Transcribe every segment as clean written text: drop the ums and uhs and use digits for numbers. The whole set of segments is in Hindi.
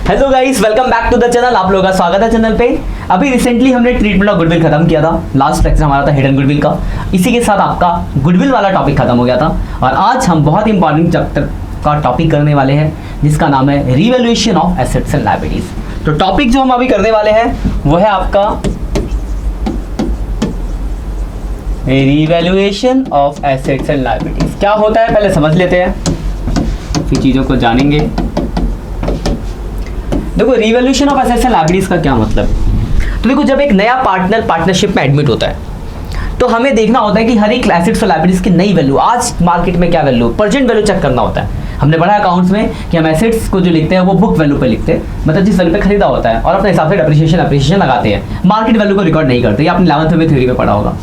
Hello guys, welcome back to the channel. आप लोगों का स्वागत है चैनल पे। अभी रिसेंटली हमने ट्रीटमेंट ऑफ गुडविल खत्म किया था। लास्ट लेक्चर हमारा था हिडन गुडविल का। इसी के साथ आपका गुडविल वाला टॉपिक खत्म हो गया था और आज हम बहुत इंपॉर्टेंट चैप्टर का टॉपिक करने वाले हैं जिसका नाम है revaluation of assets and liabilities. तो टॉपिक जो हम अभी करने वाले हैं वो है आपका revaluation of assets and liabilities. क्या होता है पहले समझ लेते हैं, फिर चीज़ों को जानेंगे। देखो, revaluation of assets and liabilities का क्या मतलब है। तो देखो, जब एक नया पार्टनर पार्टनरशिप में एडमिट होता है तो हमें देखना होता है कि हर एक एसेट्स और लायबिलिटीज की नई वैल्यू, आज मार्केट में क्या वैल्यू, प्रेजेंट वैल्यू चेक करना होता है। हमने पढ़ा अकाउंट्स में कि हम एसेट्स को जो लिखते हैं वो बुक वैल्यू पे लिखते हैं, मतलब जिस वैल्यू पे खरीदा होता है, और अपने हिसाब से अप्रिशिएशन लगाते हैं, मार्केट वैल्यू को रिकॉर्ड नहीं करते। ये आपने 11th में थ्योरी में पढ़ा होगा।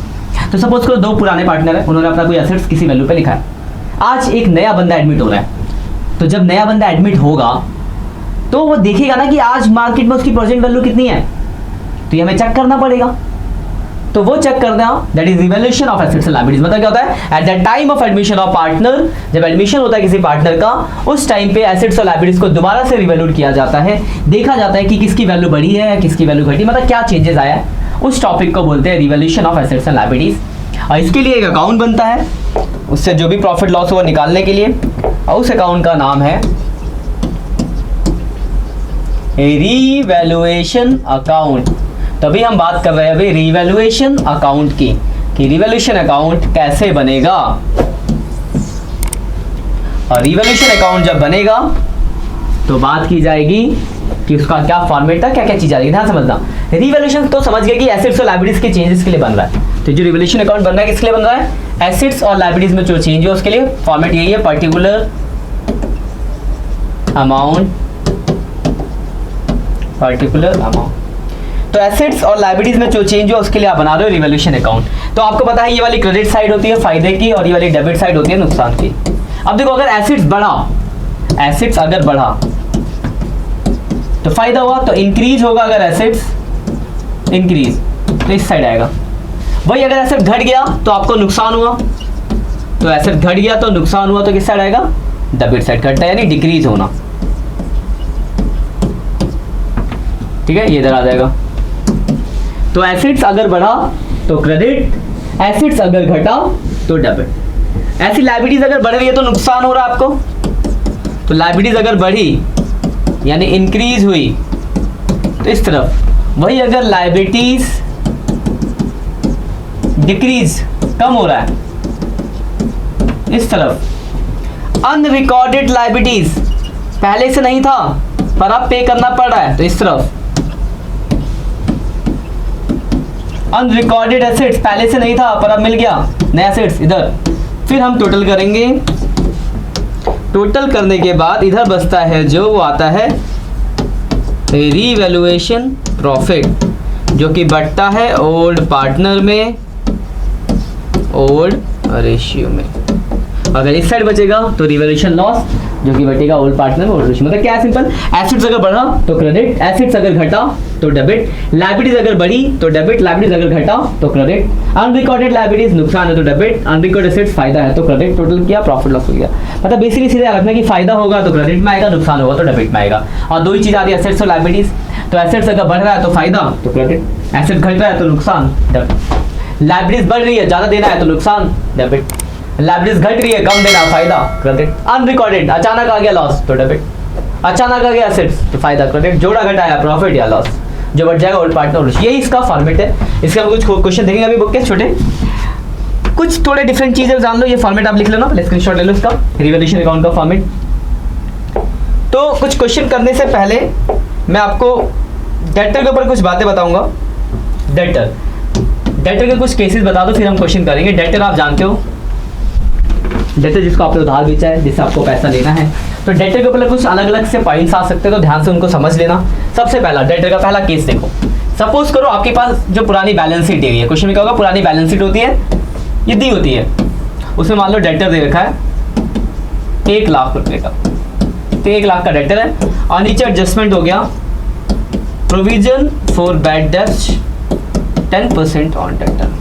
तो सपोज करो दो पुराने पार्टनर है, उन्होंने अपना कोई एसेट्स किसी वैल्यू पे लिखा है। आज एक नया बंदा एडमिट हो रहा है, तो जब नया बंदा एडमिट होगा तो वो देखेगा ना कि आज मार्केट में उसकी प्रेजेंट वैल्यू कितनी है, तो ये हमें चेक करना पड़ेगा। तो वो चेक करना, that is revaluation of assets and liabilities. मतलब क्या होता है, at the time of admission of partner, जब एडमिशन होता है किसी पार्टनर का, उस टाइम पे एसेट्स और लायबिलिटीज को दोबारा से रिवैल्यूट किया जाता है। देखा जाता है कि किसकी वैल्यू बढ़ी है, किसकी वैल्यू घटी, मतलब क्या चेंजेस आया है। उस टॉपिक को बोलते हैं revaluation of assets and liabilities. और इसके लिए एक अकाउंट बनता है, उससे जो भी प्रॉफिट लॉस हो निकालने के लिए, और उस अकाउंट का नाम है रिवैल्यूएशन अकाउंट। तभी हम बात कर रहे हैं अभी रिवैल्यूएशन अकाउंट की, कि रिवैल्यूएशन अकाउंट कैसे बनेगा। और रिवैल्यूएशन अकाउंट जब बनेगा तो बात की जाएगी कि उसका क्या फॉर्मेट था, क्या क्या चीज आ रही है। ध्यान समझना, रिवैल्यूएशन तो समझ गए कि एसेट्स और लायबिलिटीज के चेंजेस के लिए बन रहा है। तो जो रिवैल्यूएशन अकाउंट बन रहा है किसके लिए बन रहा है, एसेट्स और लायबिलिटीज में जो चेंज है उसके लिए। फॉर्मेट यही है, पर्टिकुलर अमाउंट, पर्टिकुलर अमाउंट। तो एसेट्स और लायबिलिटीज में जो चेंज हो उसके लिए आप बना रहे हो रिवैल्यूएशन अकाउंट। तो आपको पता है ये वाली क्रेडिट साइड होती है फायदे की, और ये वाली डेबिट साइड होती है नुकसान की। अब देखो, अगर एसेट्स बढ़ा, एसेट्स अगर बढ़ा तो फायदा हुआ, तो इंक्रीज होगा। अगर एसेट्स इंक्रीज तो इस साइड आएगा। वही अगर एसेट घट गया तो आपको नुकसान हुआ, तो एसेट घट गया तो नुकसान हुआ, तो किस साइड आएगा, डेबिट साइड। घटना यानी डिक्रीज होना, ठीक है, ये इधर आ जाएगा। तो एसेट्स अगर बढ़ा तो क्रेडिट, एसेट्स अगर घटा तो डेबिट। ऐसी लायबिलिटीज अगर बढ़ रही है तो नुकसान हो रहा है आपको। तो लायबिलिटीज अगर बढ़ी यानी इंक्रीज हुई तो इस तरफ। वही अगर लायबिलिटीज डिक्रीज, कम हो रहा है, इस तरफ। अनरिकॉर्डेड लायबिलिटीज, पहले से नहीं था पर अब पे करना पड़ रहा है, तो इस तरफ। अनरिकॉर्डेड एसेट्स, पहले से नहीं था पर अब मिल गया, नया एसेट्स इधर। फिर हम टोटल करेंगे, टोटल करने के बाद इधर बचता है जो वो आता है रिवैल्यूएशन प्रॉफिट, जो कि बढ़ता है ओल्ड पार्टनर में, ओल्ड रेशियो में। अगर इस साइड बचेगा तो रिवैल्यूएशन लॉस, जो कि बचेगा ओल्ड पार्टनर में ओल्ड रेशियो। मतलब क्या है, सिंपल। एसेट्स अगर बढ़ा तो क्रेडिट, एसेट्स अगर घटा तो डेबिट, लायबिलिटीज अगर बढ़ी तो डेबिट, लायबिलिटीज अगर घटा तो क्रेडिट। अनरिकॉर्डेड लायबिलिटीज नुकसान है तो डेबिट, अनरिकॉर्डेड एसेट्स फायदा है तो क्रेडिट। टोटल किया, प्रॉफिट लॉस हो गया। मतलब बेसिकली सीधे रखना कि फायदा होगा तो क्रेडिट में आएगा, नुकसान होगा तो डेबिट में आएगा। और दो ही चीज आ रही है, एसेट्स और लायबिलिटीज। तो एसेट्स अगर बढ़ रहा है तो फायदा तो क्रेडिट, एसेट घट रहा है तो नुकसान डेबिट। लायबिलिटीज बढ़ रही है, ज्यादा देना है तो नुकसान डेबिट, लायबिलिटीज घट रही है, कम देना फायदा क्रेडिट। अनरिकॉर्डेड, अचानक आ गया लॉस तो डेबिट, अचानक आ गया एसेट्स तो फायदा क्रेडिट, जोड़ा घटाया प्रॉफिट या लॉस, जो बढ़ जाएगा ओल्ड पार्टनर। यही इसका फॉर्मेट है। इसका कुछ क्वेश्चन देखेंगे अभी बुक के छोटे, कुछ थोड़े डिफरेंट चीजें जान लो। ये फॉर्मेट आप लिख लेना, पहले स्क्रीनशॉट ले लो इसका, रिवैल्यूएशन अकाउंट का फॉर्मेट। तो कुछ क्वेश्चन करने से पहले मैं आपको डेटर के ऊपर कुछ बातें बताऊंगा। डेटर के कुछ केसेस बता दो, फिर हम क्वेश्चन करेंगे। डेटर आप जानते हो, डेटर जिसको आपने उधार बेचा है, जिससे आपको पैसा लेना है। तो डेटर के ऊपर कुछ अलग अलग से पॉइंट्स आ सकते हैं, तो ध्यान से उनको समझ लेना। सबसे पहला, डेटर का पहला केस देखो। सपोज करो आपके पास जो पुरानी बैलेंस शीट दी हुई है, क्वेश्चन में क्या होगा, पुरानी बैलेंस शीट होती है, ये दी होती है, उसमें मान लो डेटर दे रखा है 1 लाख रुपए का, तो 1 लाख का डेटर है। और नीचे एडजस्टमेंट हो गया, provision for bad debts 10% on debtor.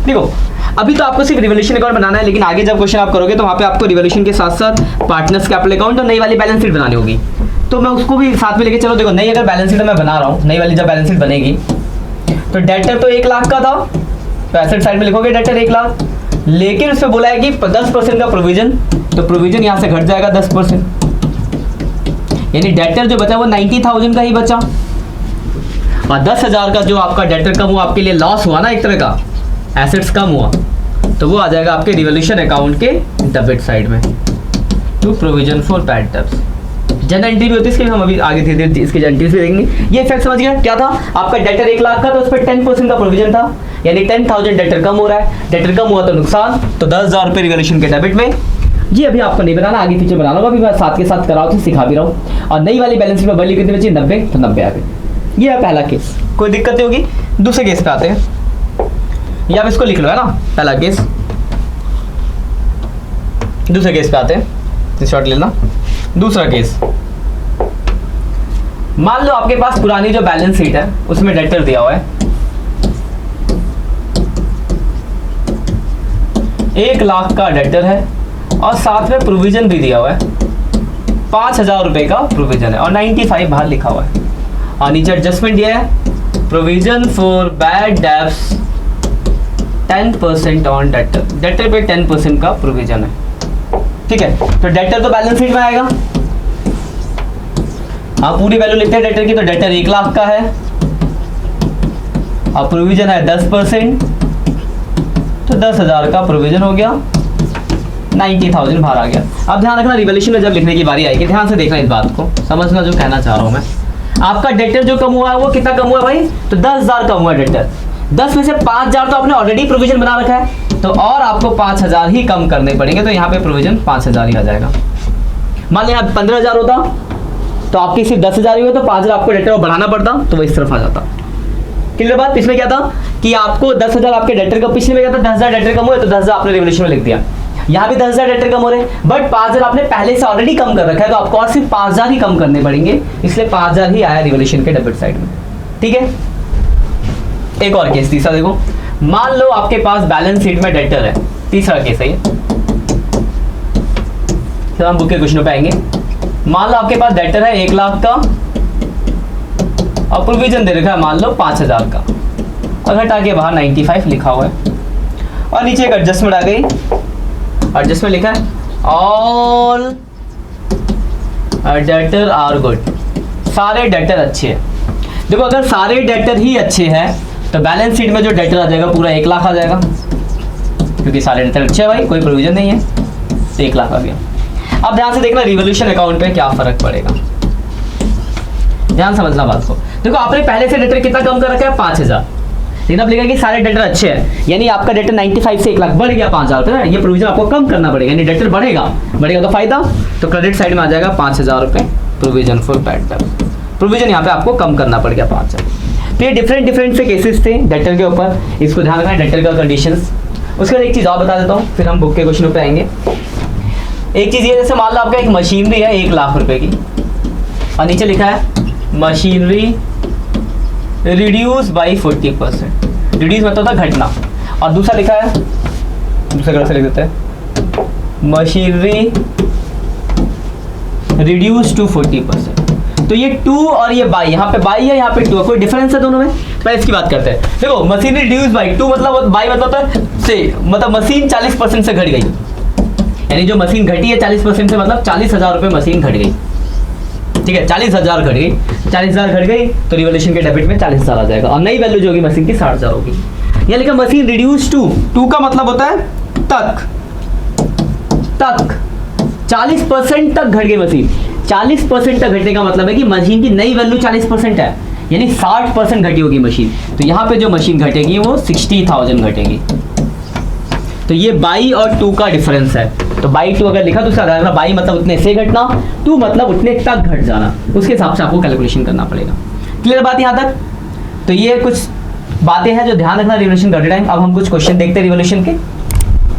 देखो, अभी तो आपको सिर्फ रिवैल्यूएशन अकाउंट बनाना है, लेकिन आगे जब क्वेश्चन आप करोगे तो वहाँ पे आपको रिवैल्यूएशन के साथ साथ पार्टनर्स कैपिटल अकाउंट और नई वाली बैलेंस शीट बनानी होगी। तो मैं उसको भी साथ में लेके चलो। देखो नई अगर बैलेंस शीट मैं बना रहा हूँ, नई वाली जब बैलेंस शीट बनेगी तो डेटर तो 1 लाख का था, तो एसेट साइड में लिखोगे डेटर 1 लाख, लेकिन उसमें बोला है कि 10% का प्रोविजन, तो प्रोविजन यहाँ से घट जाएगा 10%, यानी डेटर जो बचा वो 90,000 का ही बचा, और 10,000 का जो आपका डेटर कम हुआ, आपके लिए लॉस हुआ ना एक तरह का, एसेट्स कम हुआ, तो वो आ जाएगा आपके रिवोल्यूशन अकाउंट के डेबिट साइड में, to provision for bad debts. General entry भी होती है इसके, हम अभी आगे धीरे धीरे इसकी एंट्रीज भी देखेंगे। ये इफेक्ट समझ गया क्या था, आपका डेटर 1 लाख का, तो उस पर 10% का प्रोविजन था, यानी 10,000 डेटर कम हो रहा है, डेटर कम हुआ तो नुकसान, तो 10,000 रुपये रिवोल्यूशन के डेबिट में। जी अभी आपको नहीं बनाना, आगे पीछे बनाना होगा, अभी मैं साथ के साथ कराओ तो सिखा भी रहा हूँ। और नई वाली बैलेंस शीट में वैल्यू कितनी बची, 90, तो 90 आ गई। ये है पहला केस, कोई दिक्कत नहीं होगी। दूसरे केस पे आते हैं, या आप इसको लिख लो, है ना, पहला केस। दूसरे केस पे आते हैं, शॉर्ट ले लेना। दूसरा केस, मान लो आपके पास पुरानी जो बैलेंस शीट है उसमें डेटर दिया हुआ है 1 लाख का डेटर है, और साथ में प्रोविजन भी दिया हुआ है 5,000 रुपए का प्रोविजन है, और 95 बाहर लिखा हुआ है, और नीचे एडजस्टमेंट दिया है provision for bad debts 10% on debtor, debtor पे 10% का प्रोविजन है। ठीक है, तो डेटर तो बैलेंस शीट में आएगा, हाँ पूरी वैल्यू लिखते हैं डेटर की, तो डेटर 1 लाख का है और प्रोविजन है 10%, तो 10,000 का प्रोविजन हो गया, 90,000 बाहर आ गया। अब ध्यान रखना, रिवोल्यूशन में जब लिखने की बारी आएगी ध्यान से देखना, इस बात को समझना जो कहना चाह रहा हूँ मैं। आपका डेटर जो कम हुआ है वो कितना कम हुआ है भाई, तो 10,000 कम हुआ है डेटर, 10 में से 5,000 तो आपने ऑलरेडी प्रोविजन बना रखा है, तो और आपको 5,000 ही कम करने पड़ेंगे, तो यहाँ पे प्रोविजन 5,000 ही आ जाएगा। मान लिया 15,000 होता तो आपकी सिर्फ 10,000 ही हुआ, तो 5,000 आपको डेटर बढ़ाना पड़ता, तो वो इस तरफ आ जाता। क्लियर बात। पिछले क्या था कि आपको 10,000 आपके डेटर का, पिछले में क्या था 10,000 डेटर कम हुए तो 10,000 आपने रिवोल्यूशन में लिख दिया, यहाँ भी 10,000 डेटर कम हो रहे हैं, बट 5,000 आपने पहले से ऑलरेडी कम कर रखा है, तो आपको और सिर्फ 5,000 ही कम करने पड़ेंगे, इसलिए 5,000 ही आया रिवोल्यूशन के डेबिट साइड में। ठीक है, एक और केस तीसरा देखो, मान लो आपके पास बैलेंस शीट में डेटर है, तीसरा केस है ये, तो हम बुक के क्वेश्चनों पे आएंगे। मान लो आपके पास डेटर है 1 लाख का और प्रोविजन दे रखा है मान लो 5,000 का, और घटा के बाहर 95 लिखा हुआ है, और नीचे एक एडजस्टमेंट आ गई, एडजस्टमेंट लिखा है ऑल डेटर आर गुड, सारे डेटर अच्छे हैं। देखो अगर सारे डेटर ही अच्छे हैं तो बैलेंस शीट में जो डेटर आ जाएगा पूरा 1 लाख आ जाएगा, क्योंकि सारे डेटर अच्छे हैं भाई, कोई प्रोविजन नहीं है, तो 1 लाख आ गया। अब ध्यान से देखना रिवोल्यूशन अकाउंट पे क्या फर्क पड़ेगा, ध्यान समझना बात को। देखो आपने पहले से डेटर कितना कम कर रखा है 5,000, लेकिन अब लिखा कि सारे डेटर अच्छे हैं, यानी आपका डेटर 95 से 1 लाख बढ़ गया 5,000 रुपये, ये प्रोविजन आपको कम करना पड़ेगा, यानी डेटर बढ़ेगा तो फायदा, तो क्रेडिट साइड में आ जाएगा 5,000 रुपये प्रोविजन फॉर बैड डेब्ट, प्रोविजन यहाँ पे आपको कम करना पड़ गया 5,000। तो ये डिफरेंट से केसेस थे डेटर के ऊपर, इसको ध्यान रखना डेटर का कंडीशंस। उसके बाद एक चीज़ और बता देता हूँ, फिर हम बुक के क्वेश्चनों पे आएंगे। एक चीज़ ये, जैसे मान लो आपका एक मशीनरी है 1 लाख रुपए की, और नीचे लिखा है मशीनरी रिड्यूस बाई 40%, रिड्यूस मतलब था घटना, और दूसरा लिखा है, दूसरे कलर से लिख देते हैं मशीनरी रिड्यूस टू 40%। तो ये 2 और ये बाई, यहाँ पे बाई है यहाँ पे 2 है, कोई डिफरेंस है दोनों में, पहले इसकी बात करते हैं। देखो मशीनरी रिड्यूस बाई 2 मतलब बाई मतलब मशीन 40% से घट गई, यानी जो मशीन घटी है 40% से, मतलब 40,000 रुपये मशीन घट गई। ठीक है, 40,000 घट गई, 40,000 घट गई तो रिवोल्यूशन के डेबिट में 40,000 आ जाएगा, और नई वैल्यू जो होगी मशीन की 60,000 होगी। यहाँ लिखा मशीन रिड्यूस टू का मतलब होता है तक 40% तक घट गई मशीन, 40% तक घटने का मतलब है कि मशीन की नई वैल्यू 40% है, यानी 60% घटी होगी मशीन, तो यहाँ पे जो मशीन घटेगी वो 60,000 घटेगी। तो ये बाई और 2 का डिफरेंस है, तो बाई 2 अगर लिखा तो उसका अगर बाई मतलब उतने से घटना, 2 मतलब उतने तक घट जाना, उसके हिसाब से आपको कैलकुलेशन करना पड़ेगा। क्लियर बात यहाँ तक। तो ये कुछ बातें हैं जो ध्यान रखना रिवोल्यूशन करते टाइम। अब हम कुछ क्वेश्चन देखते हैं रिवोल्यूशन के।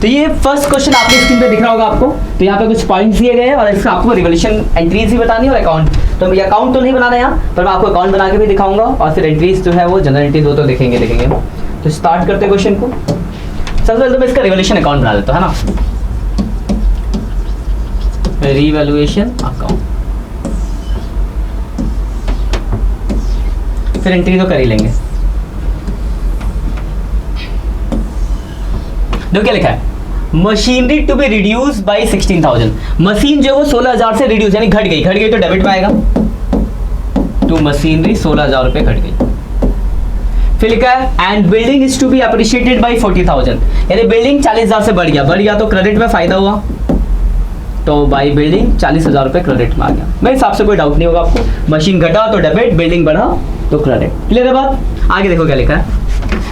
तो ये फर्स्ट क्वेश्चन आपके स्क्रीन पे दिख रहा होगा आपको, तो यहाँ पे कुछ पॉइंट्स दिए गए हैं और इसका आपको रिवोल्यूशन एंट्रीज भी बतानी है और अकाउंट, तो अकाउंट तो नहीं बनाना यहाँ पर, मैं आपको अकाउंट बना के भी दिखाऊंगा, और फिर एंट्रीज जो है वो जनरल एंट्रीज वो तो देखेंगे। तो स्टार्ट करते हैं क्वेश्चन को। सबसे पहले तो मैं इसका रिवोल्यूशन अकाउंट बना देता हूँ, है ना, रिवोल्यूशन अकाउंट। फिर एंट्री तो कर ही लेंगे। देखो क्या लिखा है, machinery to be reduce by 16,000। Machine जो है 16,000 से रिड्यूस यानी घट गई तो डेबिट में आएगा। तो मशीनरी 16,000 रुपए घट गई। फिर लिखा है and building is to be appreciated by 40,000, यानी बिल्डिंग 40,000 से बढ़ गया तो क्रेडिट में फायदा हुआ, तो बाई बिल्डिंग 40,000 रुपए क्रेडिट में आ गया। मेरे हिसाब से कोई डाउट नहीं होगा आपको, मशीन घटा तो डेबिट, बिल्डिंग बढ़ा तो क्रेडिट। क्लियर है बात? आगे देखो क्या लिखा है,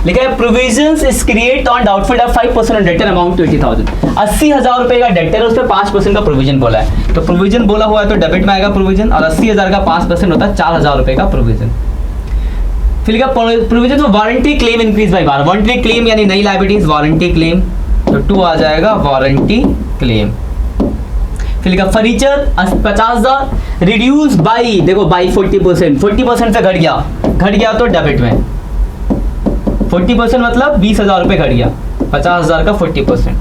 लिखा है provisions is create on doubtful debt 5% on debtor amount to 80,000। 80,000 रुपए का डेटर है, उस पर 5% का प्रोविजन बोला है, तो प्रोविजन बोला हुआ है तो डेबिट में आएगा प्रोविजन, और 80,000 का 5% होता है 4,000 रुपए का प्रोविजन। फिर लिखा provision warranty claim increase by bar, warranty claim यानी नई लायबिलिटीज वारंटी क्लेम, तो 2 आ जाएगा वारंटी क्लेम। फिर लिखा फर्नीचर 50,000 रिड्यूस बाई, देखो बाई 40% से घट गया तो डेबिट में, 40% मतलब 20,000 रुपए घट गया, 50,000 का 40%।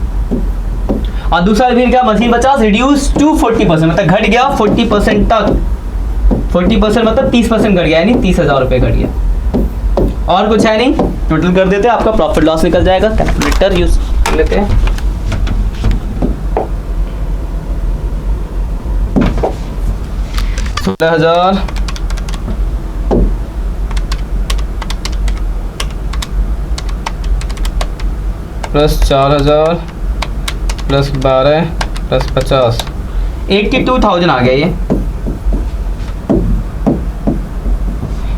और दूसरा फिर क्या, मशीन 50 रिड्यूस टू 40% मतलब घट गया 40% तक, 40% मतलब 30% घट गया, यानी 30,000 रुपए घट गया। और कुछ है नहीं, टोटल कर देते हैं, आपका प्रॉफिट लॉस निकल जाएगा। कैलकुलेटर यूज कर लेते हैं। $16,000 प्लस 4,000 प्लस 12 प्लस 50, 82,000 आ गया ये।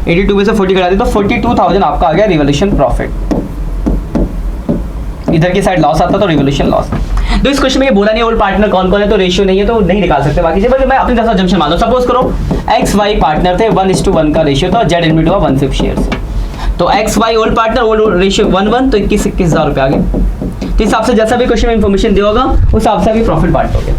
82 में से 40 घटा दी तो 42,000 आपका आ गया रिवॉल्यूशन प्रॉफिट। इधर की साइड लॉस आता तो रिवॉल्यूशन लॉस। तो इस क्वेश्चन में ये बोला नहीं ओल्ड पार्टनर कौन कौन है, तो रेशियो नहीं है तो नहीं निकाल सकते। बाकी जब मैं अपनी तरफ से जंक्शन मान लो, सपोज करो XY पार्टनर थे, 1:1 का रेशियो था, Z एडमिट हुआ 1/5 शेयर से, तो XY old partner old ratio 1:1, तो 21,000 रुपये आ गए। तो इस हिसाब से जैसा भी क्वेश्चन में इन्फॉर्मेशन दिया होगा उस हिसाब से अभी प्रॉफिट पार्ट हो गया।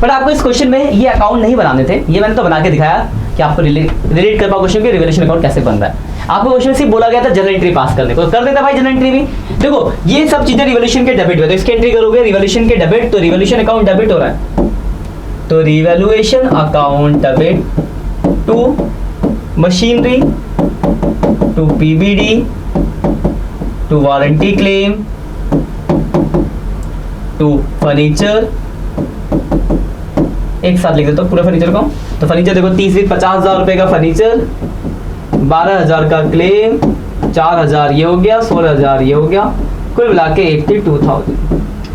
बट आपको इस क्वेश्चन में ये अकाउंट नहीं बनाने थे, ये मैंने तो बना के दिखाया कि आपको रिलेट कर पाओ क्वेश्चन के रिवॉल्यूशन अकाउंट कैसे बन रहा है। आपको क्वेश्चन सिर्फ बोला गया था जनरल एंट्री पास करने को, कर देता भाई जनरल एंट्री भी। देखो ये सब चीजें रिवॉल्यूशन के डेबिट में, तो इसकी एंट्री करोगे रिवॉल्यूशन के डेबिट, तो रिवॉल्यूशन अकाउंट डेबिट हो रहा है, तो revolution account debit to machinery to PBD to warranty claim to furniture, एक साथ लिख देता हूँ पूरा फर्नीचर को। तो फर्नीचर देखो 50,000 रुपए का फर्नीचर, 12,000 का क्लेम, 4,000 ये हो गया, 16,000 ये हो गया, कुल मिला के 82,000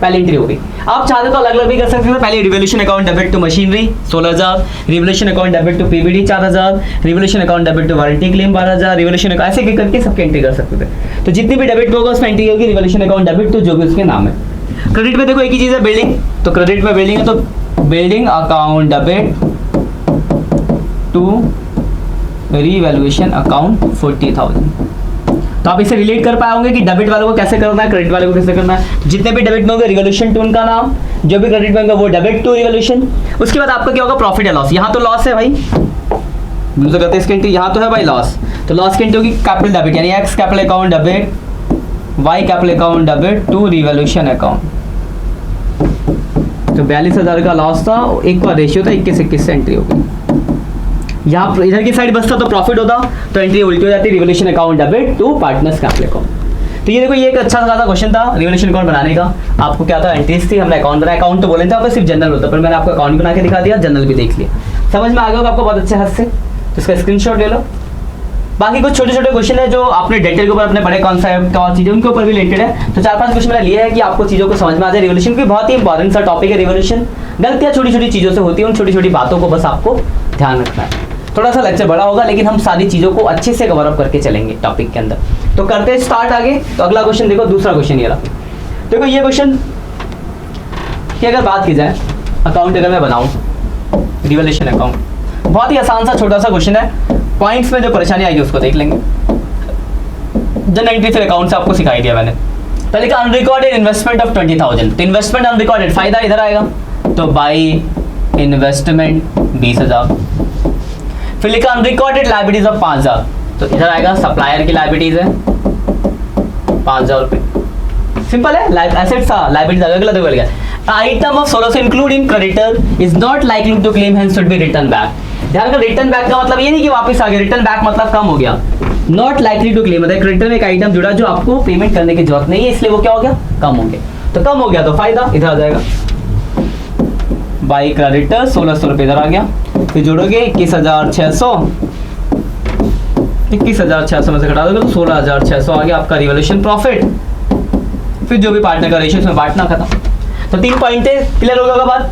पहले एंट्री हो गई। आप चाहते तो अलग अलग भी कर सकते थे, पहले revolution account debit to machinery 16,000, revolution account debit to PBD 4,000, revolution account debit to warranty claim 12,000, revolution ऐसे करके सबके एंट्री कर सकते थे। तो जितनी भी डेबिट होगा उसमें एंट्री होगी रिवॉल्यूशन अकाउंट डेबिट टू जो भी उसके नाम है। क्रेडिट में देखो एक ही चीज है बिल्डिंग, तो क्रेडिट में बिल्डिंग है तो building account debit to revaluation account 40,000। तो आप इसे रिलेट कर पाए होंगे कि डेबिट वालों को कैसे करना है, क्रेडिट वालों को कैसे करना है। जितने भी डेबिट में होंगे रिवॉल्यूशन टू उनका नाम, जो भी क्रेडिट में होंगे वो डेबिट टू रिवॉल्यूशन। उसके बाद आपका क्या होगा, प्रॉफिट या लॉस। यहाँ तो लॉस है भाई, तो कहते हैं इसकी एंट्री, यहाँ तो है भाई लॉस, तो लॉस की एंट्री होगी कैपिटल डेबिट, यानी X capital account debit, Y capital account debit to revolution account. तो 42,000 का लॉस था, एक का रेशियो था 21 से एंट्री होगी। यहाँ इधर की साइड बचता तो प्रॉफिट होता, तो एंट्री उल्टी हो जाती, revolution account debit to partners capital account. तो ये देखो ये एक अच्छा खासा क्वेश्चन था रिवॉल्यूशन अकाउंट बनाने का। आपको क्या था, एंट्रीज थी, हमने अकाउंट बनाया। अकाउंट तो बोले थे आपको सिर्फ जनरल होता, पर मैंने आपको अकाउंट बना के दिखा दिया, जनरल भी देख लिया। समझ में आ गया होगा आपको बहुत अच्छे हद से, तो इसका स्क्रीनशॉट ले लो। बाकी कुछ छोटे छोटे क्वेश्चन है जो आपने डेटर के ऊपर अपने बड़े कॉन्सेप्ट और चीज़ों के ऊपर भी रिलेटेड है, तो 4-5 क्वेश्चन मैंने लिए है कि आपको चीज़ों को समझ में आ जाए। रिवॉल्यूशन की बहुत ही इंपॉर्टेंट सा टॉपिक है रिवॉल्यूशन। गलतियाँ छोटी छोटी चीज़ों से होती है, उन छोटी छोटी बातों को बस आपको ध्यान रखना है। थोड़ा सा लेक्चर बड़ा होगा लेकिन हम सारी चीज़ों को अच्छे से कवर अप करके चलेंगे टॉपिक के अंदर। तो करते हैं स्टार्ट आगे। तो अगला क्वेश्चन देखो, दूसरा क्वेश्चन ये रहा। देखो ये क्वेश्चन की अगर बात की जाए, अकाउंट अगर मैं बनाऊँ रिवॉल्यूशन अकाउंट, बहुत ही आसान सा छोटा सा क्वेश्चन है। पॉइंट्स में जो परेशानी आएगी उसको देख लेंगे। जनरल एंट्री फिर अकाउंट से आपको सिखाई दिया मैंने। तो लिखा अनरिकॉर्डेड इन्वेस्टमेंट ऑफ 20,000, तो इन्वेस्टमेंट अनरिकॉर्डेड, फायदा इधर आएगा, तो बाई इन्वेस्टमेंट 20,000। फिर लिखा अनरिकॉर्डेड लायबिलिटीज ऑफ 5,000, तो इधर आएगा सप्लायर की लायबिलिटीज है 5,000 रुपये। सिंपल है, एसेट्स लायबिलिटीज अगला देखो लिखा item of 1600 include in creditor is not likely to claim hence should be return back. ध्यान कर, रिटर्न बैक का मतलब ये नहीं कि वापस आ गया, रिटर्न बैक मतलब कम हो गया। नॉट लाइकली टू क्लेम, मतलब क्रेडिटर में एक आइटम जुड़ा जो आपको पेमेंट करने की जरूरत नहीं है, इसलिए वो क्या हो गया, कम हो गया। तो कम हो गया तो फायदा इधर आ जाएगा, बाई क्रेडिटर 1600 रुपये इधर आ गया, फिर जोड़ोगे 21,600, 21,600 में से घटा दोगे तो 16,600 आ गया आपका रिवॉल्यूशन प्रॉफिट। फिर जो भी पार्टनर का रेशियो उसमें बांटना खत्म। तो 3 पॉइंट है, क्लियर हो गया बात,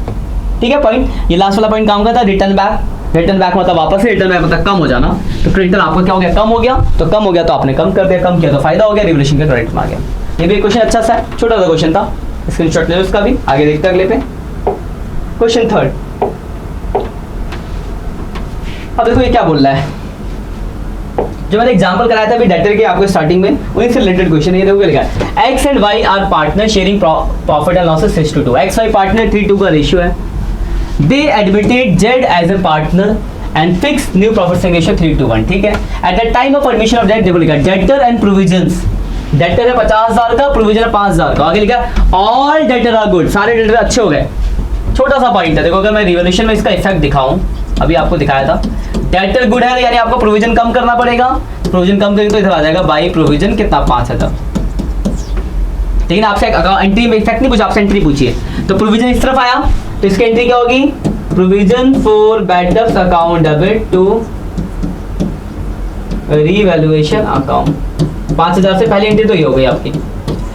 ठीक है। पॉइंट ये लास्ट वाला पॉइंट काम करता है रिटर्न बैक, रिटर्न बैक मतलब वापस से, रिटर्न बैक मतलब कम हो जाना। तो क्रेडिटर आपका क्या हो गया, कम हो गया, तो कम हो गया तो आपने कम कर दिया, कम किया तो फायदा हो गया, रिवॉल्यूशन का क्रेडिट में आ गया। ये भी क्वेश्चन अच्छा सा है, छोटा सा क्वेश्चन था, स्क्रीनशॉट ले लो उसका भी। आगे देखते हैं अगले पे, क्वेश्चन 3। अब देखो ये क्या बोल रहा है, जो मैंने एग्जांपल कराया था अभी डेटर के आपको स्टार्टिंग में, उन्हीं से रिलेटेड क्वेश्चन। ये देखो लिखा है X and Y are partner sharing profit and losses 6:2। X Y partner 3:2 का रेशियो है। They admitted Z as a partner and fix new profit sharing ratio 3:1, ठीक है। At the time of admission of date देखो लिखा है डेटर एंड प्रोविजंस, डेटर है 50,000 का, प्रोविजन है 5,000 का। आगे लिखा है ऑल डेटर आर गुड, सारे डेटर अच्छे हो गए। छोटा सा पॉइंट है, देखो अगर मैं रिवॉल्यूशन में इसका इफेक्ट दिखाऊं, अभी आपको दिखाया था डेटर गुड है यानी आपको प्रोविजन कम करना पड़ेगा, प्रोविजन कम करेंगे तो इधर आ जाएगा बाई प्रोविजन कितना 5,000। लेकिन आपसे एंट्री में इफेक्ट नहीं पूछा, आपसे एंट्री पूछिए। तो प्रोविजन इस तरफ आया तो इसकी एंट्री क्या होगी, provision for bad debts account debit to revaluation account, 5,000 से पहली एंट्री तो ये हो गई आपकी।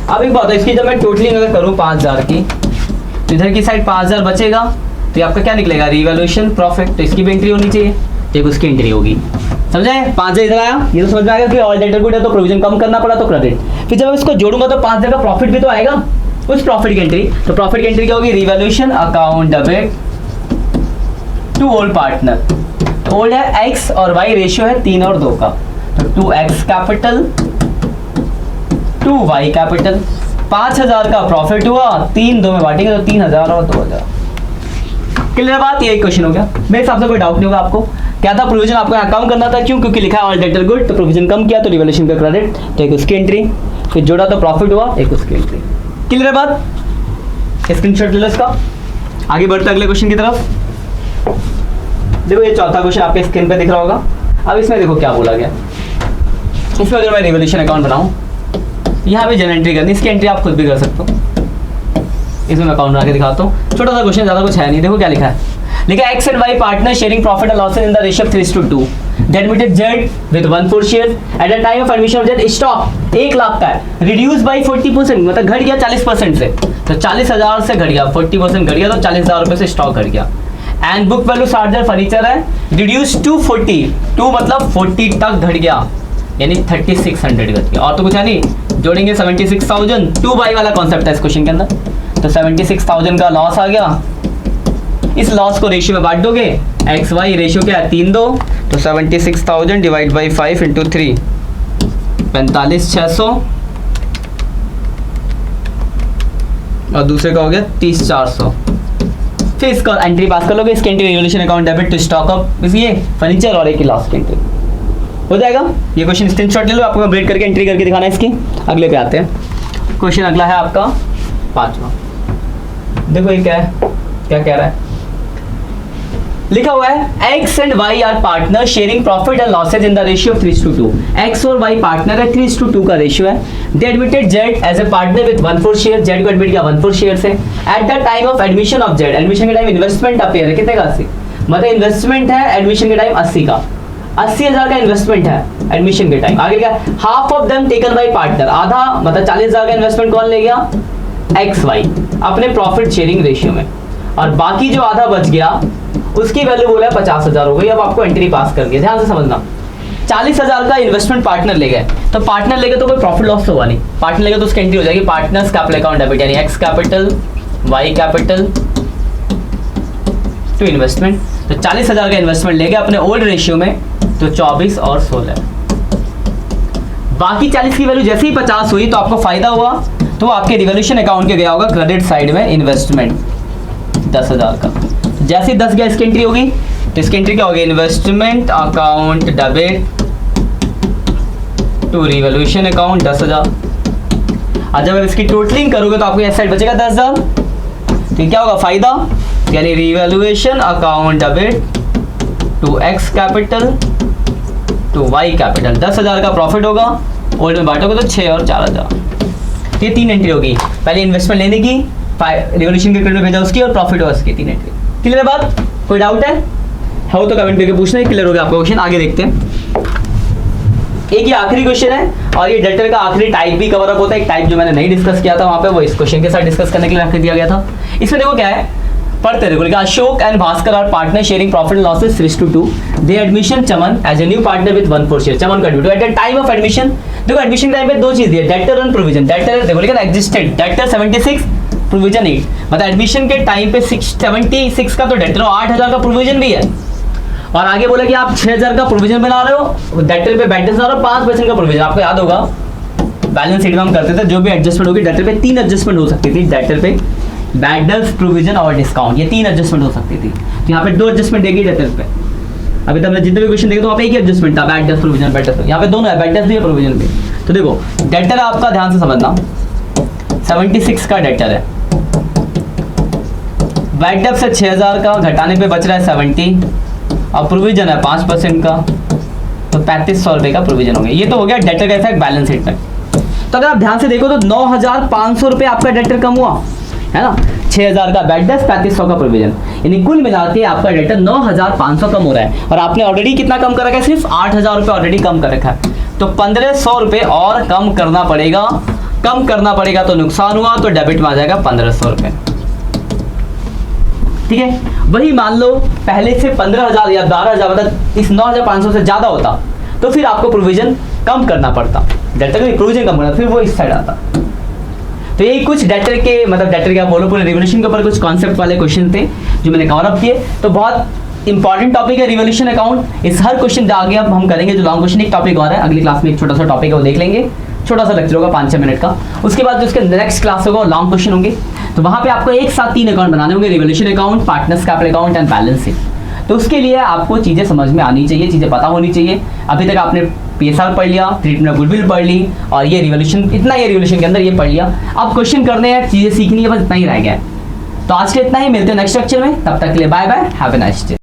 अब एक बात है, इसकी जब मैं टोटलिंग अगर करूँ 5,000 की, तो इधर की साइड 5,000 बचेगा, तो आपका क्या निकलेगा, रिवैल्यूएशन प्रॉफिट, तो इसकी भी एंट्री होनी चाहिए, तो उसकी एंट्री होगी। समझे, 5,000 इधर आया, ये तो समझ में आएगा कि ऑल डेटर गुड है तो प्रोविजन कम करना पड़ा तो क्रेडिट। फिर जब मैं इसको जोड़ूंगा तो 5,000 का प्रॉफिट भी तो आएगा, उस प्रॉफिट की एंट्री, तो प्रॉफिट की एंट्री क्या होगी, revaluation account debit to old partner. तो ओल्ड है एक्स और वाई, रेशियो है 3 और 2 का, तो 2x कैपिटल 2y कैपिटल। 5,000 का प्रॉफिट हुआ, 3 2 में बांटेंगे तो 3,000 और 2,000। क्लियर बात, ये क्वेश्चन हो गया। मेरे हिसाब से कोई डाउट नहीं होगा आपको। क्या था, प्रोविजन आपको यहाँ कम करना था, क्यों, क्योंकि लिखा है ऑल डेटर गुड, तो प्रोविजन कम किया तो रिवॉल्यूशन का क्रेडिट, तो एक उसकी एंट्री, फिर जोड़ा तो प्रॉफिट हुआ, एक उसकी एंट्री। क्लियर बात, स्क्रीनशॉट ले लो इसका। आगे बढ़ते अगले क्वेश्चन की तरफ। देखो ये चौथा क्वेश्चन आपके स्क्रीन पे दिख रहा होगा। अब इसमें देखो क्या बोला गया, इसमें अगर मैं रिवॉल्यूशन अकाउंट बनाऊं, यहाँ पे जन एंट्री करनी, इसकी एंट्री आप खुद भी कर सकते हो। इसमें मैं अकाउंट बना के दिखाता हूँ, छोटा सा क्वेश्चन, ज्यादा कुछ है नहीं। देखो क्या लिखा है, लिखा है X and Y partner sharing profit and losses in the ratio of 3:2। They admitted Z with 1/4 share at the time of admission of Z stock 1 lakh का है, reduced by 40%, मतलब घट गया 40% से, तो 40,000 से घट गया, 40% घट गया तो 40,000 रुपए से स्टॉक घट गया। एंड बुक वैल्यू 60,000 फर्नीचर है, रिड्यूस टू 40, 2 मतलब 40 तक घट गया, यानी 3600 घट गया। और तो कुछ है नहीं, जोड़ेंगे 76,000, 2 वाला कॉन्सेप्ट है इस क्वेश्चन के अंदर, तो 76,000 का लॉस आ गया। इस लॉस को रेशियो में बांट दोगे, एक्स वाई रेशियो क्या है 3:2, तो 76,000 डिवाइड बाई 5 इंटू 3, 45,600, और दूसरे का हो गया 30,400। फिर इसका एंट्री पास कर लोगे, इसकी entry revolution account debit to stock of ये फर्नीचर और एक लॉस की एंट्री हो जाएगा। ये क्वेश्चन स्क्रीनशॉट ले लो, आपको मैं ब्रेक करके एंट्री करके दिखाना है इसकी। अगले पे आते हैं, क्वेश्चन अगला है आपका 5वां। देखो ये क्या है, क्या कह रहा है, लिखा हुआ है X and Y are partner sharing profit and losses in the ratio of 3:2। X और वाई पार्टनर है, 3:2 का रेशियो है। They admitted Z as a partner with 1/4 share, Z को एडमिट किया 1/4 शेयर से। At the time of admission of Z, admission के टाइम इन्वेस्टमेंट अपेयर है कितने का, 80, मतलब इन्वेस्टमेंट है एडमिशन के टाइम 80 का, 80,000 का इन्वेस्टमेंट है एडमिशन के टाइम। आगे क्या, half of them taken by partner, आधा मतलब 40,000 का इन्वेस्टमेंट कौन ले गया, एक्स वाई अपने प्रॉफिट शेयरिंग रेशियो में, और बाकी जो आधा बच गया उसकी वैल्यू बोला 50,000 हो गई। अब आपको एंट्री पास कर दिया, ध्यान से समझना। 40,000 का इन्वेस्टमेंट पार्टनर ले गए, तो पार्टनर लेगे तो कोई प्रॉफिट लॉस तो हुआ नहीं, पार्टनर लेगे तो उसकी एंट्री हो जाएगी पार्टनर्स कैपिटल अकाउंट डेबिट, यानी X capital Y capital to investment. तो 40,000 का इन्वेस्टमेंट लेके अपने ओल्ड रेशियो में, तो 24 और 16, बाकी 40 की वैल्यू जैसे ही 50 हुई तो आपको फायदा हुआ, तो आपके रिवॉल्यूशन अकाउंट के गया होगा क्रेडिट साइड में इन्वेस्टमेंट 10,000 का। जैसे 10 गया इसकी एंट्री होगी, तो इसकी एंट्री क्या होगी, investment account debit to revolution account 10,000। और जब इसकी टोटलिंग करोगे तो आपको इस साइड बचेगा 10,000, तो क्या होगा फायदा, यानी revolution account debit to X capital to Y capital. 10,000 का प्रॉफिट होगा, ओल्ड में बांटोगे तो 6 और 4,000। ये 3 एंट्री होगी, पहले इन्वेस्टमेंट लेने की, रिवोल्यूशन के क्रेडिट में भेजा उसकी, और प्रॉफिट हुआ उसकी। 3 एंट्री। क्लियर है बात? कोई डाउट है? हो तो कमेंट करके पूछना, क्लियर हो गया आपका क्वेश्चन। आगे देखते हैं। एक ये आखिरी क्वेश्चन है, और ये डेटर का आखिरी टाइप भी कवर अप होता है। एक टाइप जो मैंने नहीं डिस्कस किया था वहां पे, वो इस क्वेश्चन के साथ डिस्कस करने के लिए रख दिया गया था। इसमें देखो क्या है, पढ़ते देखो। Ashok and Bhaskar are partner sharing profit and losses 3:2। They admission Chaman as a new partner with 1/4 share. Chaman का due at the time of admission. देखो एडमिशन टाइम पे दो चीज है, डेटर और प्रोविजन। डेटर देखो लेकिन एग्जिस्टेड, डेटर 76, प्रोविजन 8। मतलब एडमिशन के टाइम पे 76 का तो डेटर, 8,000 का प्रोविजन भी है। और आगे बोला कि आप 6,000 का प्रोविजन बना रहे हो, डेटर पे बैलेंस बना रहे हो, 5% का प्रोविजन। आपको याद होगा बैलेंस शीट में हम करते थे, जो भी एडजस्टमेंट होगी डेटर पे 3 एडजस्टमेंट हो सकती थी। डेटर पे बैड डेट्स, प्रोविजन और डिस्काउंट, ये 3 एडजस्टमेंट हो सकती थी। तो यहाँ पे 2 एडजस्टमेंट देगी डेटर पे। अभी तक जितने भी क्वेश्चन देखे तो वहाँ पे एक ही एडजस्टमेंट था, bad debts, provision, bad debts. यहाँ पे दोनों है, बैड डेट्स भी है, प्रोविजन भी। तो देखो डेटर आपका ध्यान से समझना, 76 का डेटर है, बैड डेट से 6,000 का घटाने पे बच रहा है 70, और प्रोविजन है 5% का, तो 3500 रुपए का प्रोविजन हो गया। ये तो हो गया डेटर का इफेक्ट बैलेंस शीट में। तो अगर आप ध्यान से देखो तो 9,500 रुपए आपका डेटर कम हुआ है ना। 6,000 का बैड डेट, 3500 का प्रोविजन, यानी कुल मिला के आपका डेटर 9,500 कम हो रहा है। और आपने ऑलरेडी कितना कम कर रखा है, सिर्फ 8,000 रुपए ऑलरेडी कम कर रखा है। तो 1,500 रुपए और कम करना पड़ेगा। कम करना पड़ेगा तो नुकसान हुआ, तो डेबिट में आ जाएगा 1,500 रुपए। ठीक है, वही मान लो पहले से 15,000 या 12,000, मतलब इस 9,500 से ज्यादा होता, तो फिर आपको प्रोविजन कम करना पड़ता। डेटर का प्रोविजन कम करना, फिर वो इस साइड आता। तो यही कुछ डेटर के, मतलब डेटर क्या बोलो, पूरे रिवोल्यूशन के ऊपर कुछ कॉन्सेप्ट वाले क्वेश्चन थे जो मैंने कवर अप किए। तो बहुत इंपॉर्टेंट टॉपिक है रिवोल्यूशन अकाउंट। इस हर क्वेश्चन आगे अब हम करेंगे जो लॉन्ग क्वेश्चन। एक टॉपिक और है, अगली क्लास में एक छोटा सा टॉपिक है, वो देख लेंगे। छोटा सा लेक्चर होगा 5-6 मिनट का। उसके बाद जो उसके नेक्स्ट क्लास होगा लॉन्ग क्वेश्चन होंगे। तो वहां पे आपको एक साथ 3 अकाउंट बनाने होंगे, revolution account, partners capital account and balance sheet. तो उसके लिए आपको चीजें समझ में आनी चाहिए, चीजें पता होनी चाहिए। अभी तक आपने PSR पढ़ लिया, ट्रीटमेंट ऑफ गुडविल पढ़ ली, और ये रिवोल्यूशन, इतना ये रिवोल्यूशन के अंदर ये पढ़ लिया। अब क्वेश्चन करने हैं, चीजें सीखनी है, बस इतना ही रह गया है। तो आज के इतना ही, मिलते हैं नेक्स्ट लेक्चर में। तब तक के लिए bye bye, have a nice day.